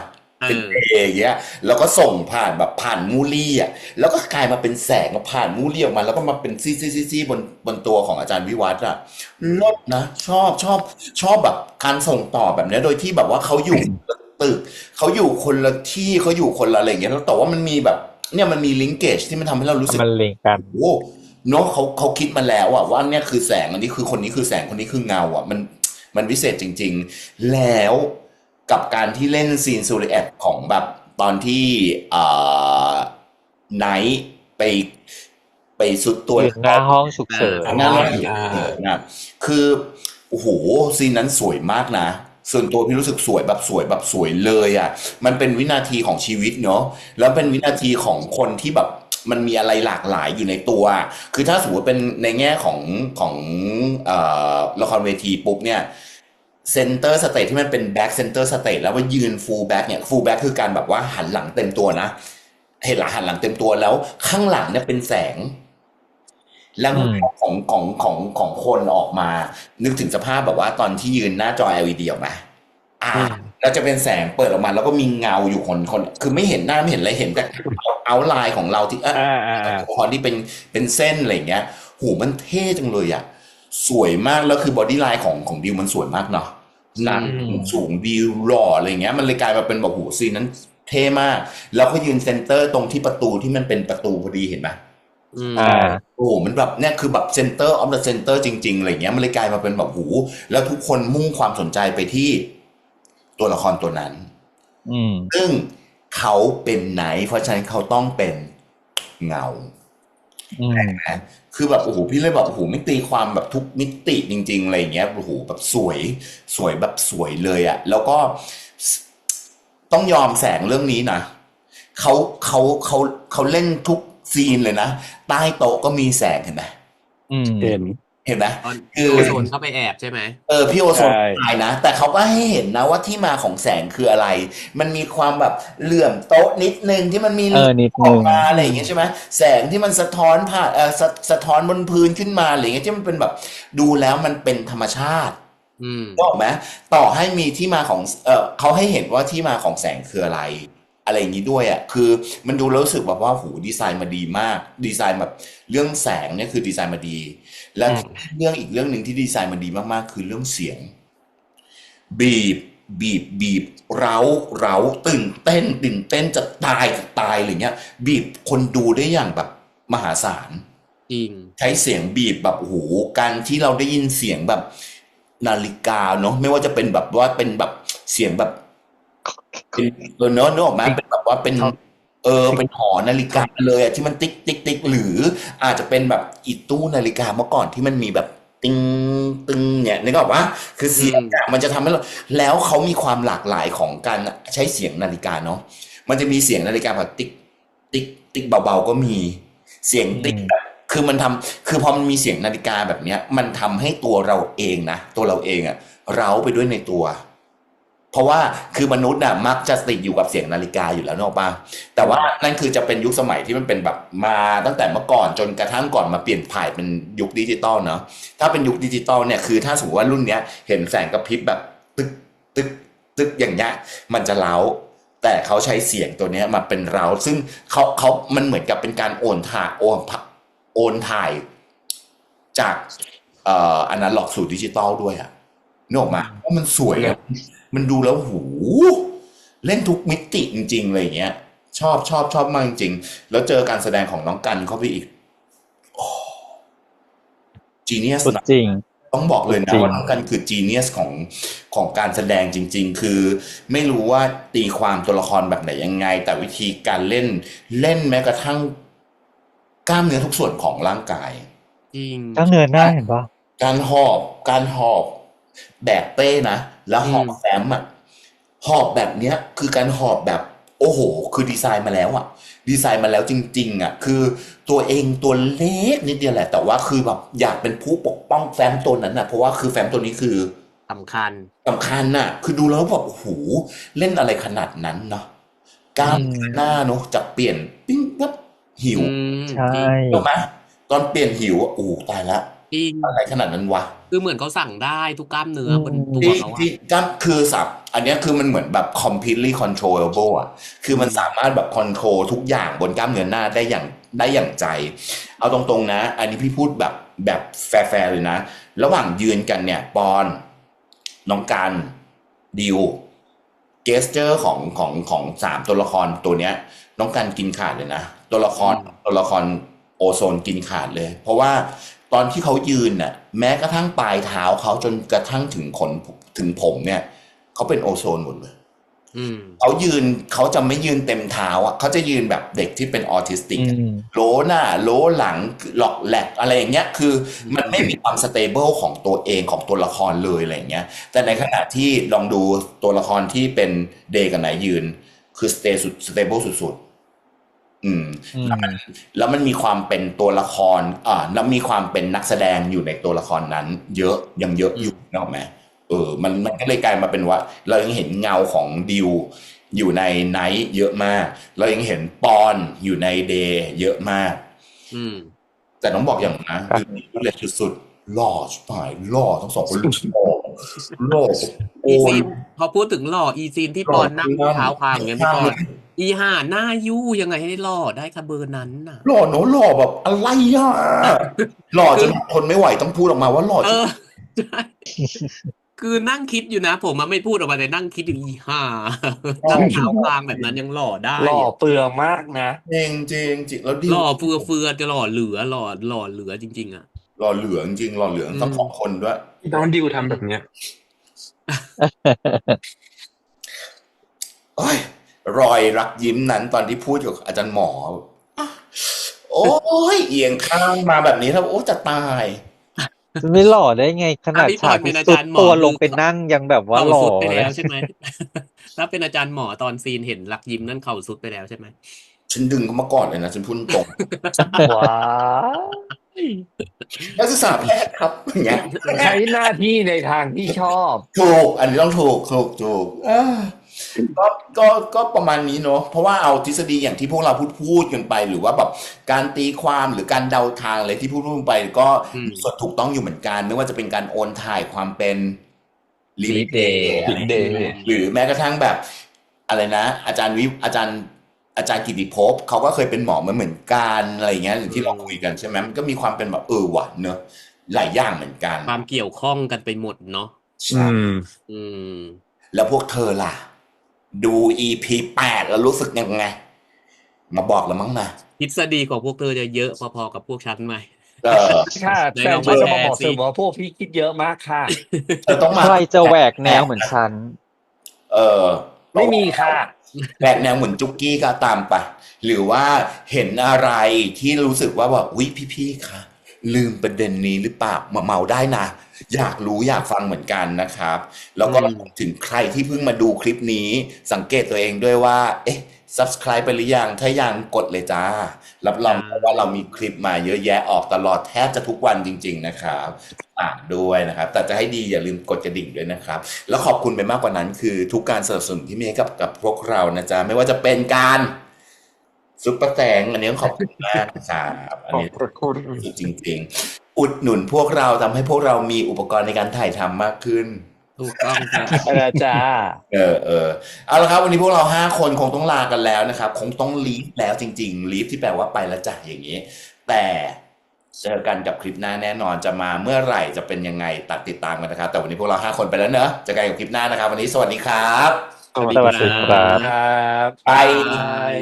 เป็นเออย่างเงี้ยแล้วก็ส่งผ่านมูลี่อ่ะแล้วก็กลายมาเป็นแสงมาผ่านมูลี่ออกมาแล้วก็มาเป็นซี่บนตัวของอาจารย์วิวัฒน์อ่ะเลิศนะชอบแบบการส่งต่อแบบนี้โดยที่แบบว่าเขาอยู่ตึกเขาอยู่คนละที่เขาอยู่คนละอะไรอย่างเงี้ยแล้วแต่ว่ามันมีแบบเนี่ยมันมีลิงเกจที่มันทำให้เรารู้สึก
มันลิงก์กัน
โอ้เนาะเขาคิดมาแล้วอะว่าเนี่ยคือแสงอันนี้คือคนนี้คือแสงคนนี้คือเงาอะมันวิเศษจริงๆแล้วกับการที่เล่นซีนซูริแอคของแบบตอนที่ไนท์ไปสุดตัว
หน้าห้องฉุกเฉิน
หน้าห้องฉุกเฉินนะคือโอ้โหซีนนั้นสวยมากนะส่วนตัวพี่รู้สึกสวยแบบสวยเลยอ่ะมันเป็นวินาทีของชีวิตเนาะแล้วเป็นวินาทีของคนที่แบบมันมีอะไรหลากหลายอยู่ในตัวคือถ้าสมมติเป็นในแง่ของละครเวทีปุ๊บเนี่ยเซนเตอร์สเตจที่มันเป็นแบ็กเซนเตอร์สเตจแล้วว่ายืนฟูลแบ็กเนี่ยฟูลแบ็กคือการแบบว่าหันหลังเต็มตัวนะเห็นหลังหันหลังเต็มตัวแล้วข้างหลังเนี่ยเป็นแสงแล้วของคนออกมานึกถึงสภาพแบบว่าตอนที่ยืนหน้าจอ LED ออกมาแล้วจะเป็นแสงเปิดออกมาแล้วก็มีเงาอยู่คนคือไม่เห็นหน้าไม่เห็นอะไรเห็นแต่เอาไลน์ของเราที่พอที่เป็นเส้นอะไรอย่างเงี้ยหูมันเท่จังเลยอ่ะสวยมากแล้วคือบอดี้ไลน์ของดิวมันสวยมากเนาะหนักสูงดิวหล่ออะไรเงี้ยมันเลยกลายมาเป็นแบบหูซีนนั้นเท่มากแล้วก็ยืนเซนเตอร์ตรงที่ประตูที่มันเป็นประตูพอดีเห็นไหมโอ้มันแบบเนี่ยคือแบบเซนเตอร์ออฟเดอะเซนเตอร์จริงๆอะไรเงี้ยมันเลยกลายมาเป็นแบบหูแล้วทุกคนมุ่งความสนใจไปที่ตัวละครตัวนั้นซึ่งเขาเป็นไหนเพราะฉะนั้นเขาต้องเป็นเงาคือแบบโอ้โหพี่เลยแบบโอ้โหไม่ตีความแบบทุกมิติจริงๆอะไรเงี้ยโอ้โหแบบสวยแบบสวยเลยอะแล้วก็ต้องยอมแสงเรื่องนี้นะเขาเล่นทุกซีนเลยนะใต้โต๊ะก็มีแสงเห็นไหมเห็นไหม
คือโอโซนเข้าไปแอบใช่ไหม
พี่โอโซนตายนะแต่เขาก็ให้เห็นนะว่าที่มาของแสงคืออะไรมันมีความแบบเหลื่อมโต๊ะนิดนึงที่มันมี
นิดนึง
มาอะไรอย่างเงี้ยใช่ไหมแสงที่มันสะท้อนผ่านสะท้อนบนพื้นขึ้นมาอะไรอย่างเงี้ยที่มันเป็นแบบดูแล้วมันเป็นธรรมชาติบอกไหมต่อให้มีที่มาของเขาให้เห็นว่าที่มาของแสงคืออะไรอย่างนี้ด้วยอ่ะคือมันดูแล้วรู้สึกแบบว่าหูดีไซน์มาดีมากดีไซน์แบบเรื่องแสงเนี่ยคือดีไซน์มาดีและเรื่องอีกเรื่องหนึ่งที่ดีไซน์มาดีมากๆคือเรื่องเสียงบีบเร้าตื่นเต้นจะตายอะไรเงี้ยบีบคนดูได้อย่างแบบมหาศาล
จริง
ใช้เสียงบีบแบบโอ้โหการที่เราได้ยินเสียงแบบนาฬิกาเนาะไม่ว่าจะเป็นแบบว่าเป็นแบบเสียงแบบเนอะนึกออกไหมเป็นแบบว่าเป็นเป็นหอนาฬิกาเลยอ่ะที่มันติ๊กหรืออาจจะเป็นแบบอีตู้นาฬิกาเมื่อก่อนที่มันมีแบบตึงเนี่ยนึกออกปะคือเสียงมันจะทำให้เราแล้วเขามีความหลากหลายของการใช้เสียงนาฬิกาเนาะมันจะมีเสียงนาฬิกาแบบติ๊กเบาๆก็มีเสียงติ๊กคือมันทำคือพอมันมีเสียงนาฬิกาแบบเนี้ยมันทำให้ตัวเราเองอ่ะเร้าไปด้วยในตัวเพราะว่าคือมนุษย์น่ะมักจะติดอยู่กับเสียงนาฬิกาอยู่แล้วเนอะป่ะแต่ว่านั่นคือจะเป็นยุคสมัยที่มันเป็นแบบมาตั้งแต่เมื่อก่อนจนกระทั่งก่อนมาเปลี่ยนผ่านเป็นยุคดิจิตอลเนาะถ้าเป็นยุคดิจิตอลเนี่ยคือถ้าสมมติว่ารุ่นเนี้ยเห็นแสงกระพริบแบบตึกอย่างเงี้ยมันจะเร้าแต่เขาใช้เสียงตัวเนี้ยมาเป็นเร้าซึ่งเขามันเหมือนกับเป็นการโอนถ่ายจากอนาล็อกสู่ดิจิตอลด้วยอะนึกออกมาว่ามันสวยมันดูแล้วหูเล่นทุกมิติจริงๆเลยอย่างเงี้ย ชอบมากจริงๆแล้วเจอการแสดงของน้องกันเข้าไปอีกจีเนียส
สุด
นะ
จริง
ต้องบอกเลย
สุ
นะ
ดจริง
ว่าน้องกันคือจีเนียสของการแสดงจริงๆ คือไม่รู้ว่าตีความตัวละครแบบไหนยังไง แต่วิธีการเล่นแม้กระทั่งกล้ามเนื้อทุกส่วนของร่างกาย
จริง
ตั้งเนินหน้าเห็นปะ
การหอบแบกเป้นะแล้วหอบแฟ้มอ่ะหอบแบบเนี้ยคือการหอบแบบโอ้โห คือดีไซน์มาแล้วอ่ะดีไซน์มาแล้วจริงๆอ่ะคือตัวเองตัวเล็กนิดเดียวแหละแต่ว่าคือแบบอยากเป็นผู้ปกป้องแฟ้มตัวนั้นน่ะเพราะว่าคือแฟ้มตัวนี้คือ
สำคัญ
สำคัญน่ะ คือดูแล้วแบบโอ้โหเล่นอะไรขนาดนั้นเนาะกล้ามหน้าเนาะจากเปลี่ยนปิ้งปั๊บหิว
ใช่
ถูกไหมตอนเปลี่ยนหิวอ่ะโอ้ตายละ
จริง
อะไรขนาดนั้นวะ
คือเหมือนเขาสั่งได้ทุกกล้ามเนื้อบนตัว
ที่
เขา
ที่กล้ามคือสับอันเนี้ยคือมันเหมือนแบบ completely controllable อ่ะคือมันสามารถแบบ control ทุกอย่างบนกล้ามเนื้อหน้าได้อย่างใจ เอาตรงๆนะ อันนี้พี่พูดแบบแฟร์ๆเลยนะ ระหว่างยืนกันเนี่ยปอนน้องกันดิวเกสเจอร์ของสามตัวละครตัวเนี้ย น้องกันกินขาดเลยนะตัวละครโอโซนกินขาดเลย เพราะว่าตอนที่เขายืนน่ะแม้กระทั่งปลายเท้าเขาจนกระทั่งถึงถึงผมเนี่ยเขาเป็นโอโซนหมดเลยเขาจะไม่ยืนเต็มเท้าอ่ะเขาจะยืนแบบเด็กที่เป็นออทิสติกโลหน้าโลหลังหลอกแหลกอะไรอย่างเงี้ยคือมันไม่มีความสเตเบิลของตัวเองของตัวละครเลยอะไรอย่างเงี้ยแต่ในขณะที่ลองดูตัวละครที่เป็นเดย์กับไหนยืนคือสเตเบิลสุดแล้วมันมีความเป็นตัวละครแล้วมีความเป็นนักแสดงอยู่ในตัวละครนั้นเยอะยังเยอะอยู่นึกออกไหมมันก็เลยกลายมาเป็นว่าเรายังเห็นเงาของดิวอยู่ในไนท์เยอะมากเรายังเห็นปอนอยู่ในเดย์เยอะมากแต่ต้องบอกอย่างนะคือเล็กสุดๆหล่อชิบหายหล่อทั้งสองคนหล่อ
อีซีนพอพูดถึงหล่ออีซีนที่ปอนนั่งเท้าคางอย่างเงี้ยพี่ปอนอีห่าหน้ายู่ยังไงให้หล่อได้ค่ะเบอร์นั้นน่ะ
หล่อเนอะหล่อแบบอะไรอ่ะหล่อจนทนไม่ไหวต้องพูดออกมาว่าหล่อจริง
ใช่คือนั่งคิดอยู่นะผมไม่พูดออกมาแต่นั่งคิดอยู่อีห่านั่งเท้าคางแบบนั้นยังหล่อได้
หล่อเปลืองมากนะ
จริงแล้ว
หล่อเฟือจะหล่อเหลือหล่อเหลือจริงๆอ่ะ
หล่อเหลือจริงหล่อเหลือทั้งสองคนด้วย
น้องดิวทำแบบเนี้ย
โอ้ยรอยรักยิ้มนั้นตอนที่พูดกับอาจารย์หมอโอ้ยเอียงข้างมาแบบนี้แล้วโอ้จะตาย
ไม่หล่อได้ไงขนาดฉากสุดตัวลงไปนั่งยังแบบว่าหล่อ
ไปแล้วใช่ไหมถ้าเป็นอาจารย์หมอตอนซีนเห็นรักยิ้มนั่นเข่าสุดไปแล้วใช่ไหม
ฉันดึงเขามาก่อนเลยนะฉันพูดตรง
ว้า
นักศึกษาแพทย์ครับอย่างเงี้ย
ใช้หน้าที่ในทางที่ชอบ
ถูกอันนี้ต้องถูกก็ประมาณนี้เนาะเพราะว่าเอาทฤษฎีอย่างที่พวกเราพูดกันไปหรือว่าแบบการตีความหรือการเดาทางอะไรที่พูดไปก็ส่วนถูกต้องอยู่เหมือนกันไม่ว่าจะเป็นการโอนถ่ายความเป็นลิมิตเดย์หรือแม้กระทั่งแบบอะไรนะอาจารย์กิติภพเขาก็เคยเป็นหมอเหมือนกันอะไรอย่างเงี้ยอย่างที่เราคุยกันใช่ไหมมันก็มีความเป็นแบบหวานเนอะหลายอย่างเหมือนกัน
ความเกี่ยวข้องกันไปหมดเนาะ
แล้วพวกเธอล่ะดู EP 8แล้วรู้สึกยังไงมาบอกแล้วมั้งนะ
ทฤษฎีของพวกเธอจะเยอะพอๆกับพวกฉันไหม
ค่ะแต่ฉันจะมาบอกเสมอพวกพี่คิดเยอะมากค่ะ
ต้องมา
ใครจะแหวกแนวเหมือนฉัน
ไม่มีค่ะ
แหวกแนวเหมือนจุกกี้ก็ตามไปหรือว่าเห็นอะไรที่รู้สึกว่าแบบอุ๊ยพี่ๆค่ะลืมประเด็นนี้หรือเปล่ามาเมาได้นะอยากรู้อยากฟังเหมือนกันนะครับแล้วก็ถึงใครที่เพิ่งมาดูคลิปนี้สังเกตตัวเองด้วยว่าsubscribe ไปหรือยังถ้ายังกดเลยจ้ารับรองว่าเรามีคลิปมาเยอะแยะออกตลอดแทบจะทุกวันจริงๆนะครับด้วยนะครับแต่จะให้ดีอย่าลืมกดกระดิ่งด้วยนะครับแล้วขอบคุณไปมากกว่านั้นคือทุกการสนับสนุนที่มีให้กับพวกเรานะจ๊ะไม่ว่าจะเป็นการซุปเปอร์แตงอันนี้ขอบคุณมากครับอันนี้จริงๆอุดหนุนพวกเราทำให้พวกเรามีอุปกรณ์ในการถ่ายทำมากขึ้น
ถูกต้องครับ
จ้า
เอาละครับวันนี้พวกเรา5คนคงต้องลากันแล้วนะครับคงต้องลีฟแล้วจริงๆลีฟที่แปลว่าไปแล้วจ้ะอย่างนี้แต่เจอกันกับคลิปหน้าแน่นอนจะมาเมื่อไหร่จะเป็นยังไงติดตามกันนะครับแต่วันนี้พวกเรา5คนไปแล้วเนอะเจอกันกับคลิปหน้านะครับวันนี้สวัสดีครับ
สวัส
ส
ดี
วัส
ค
ดี
รั
ครับ บ
ครับ
ไป
บาย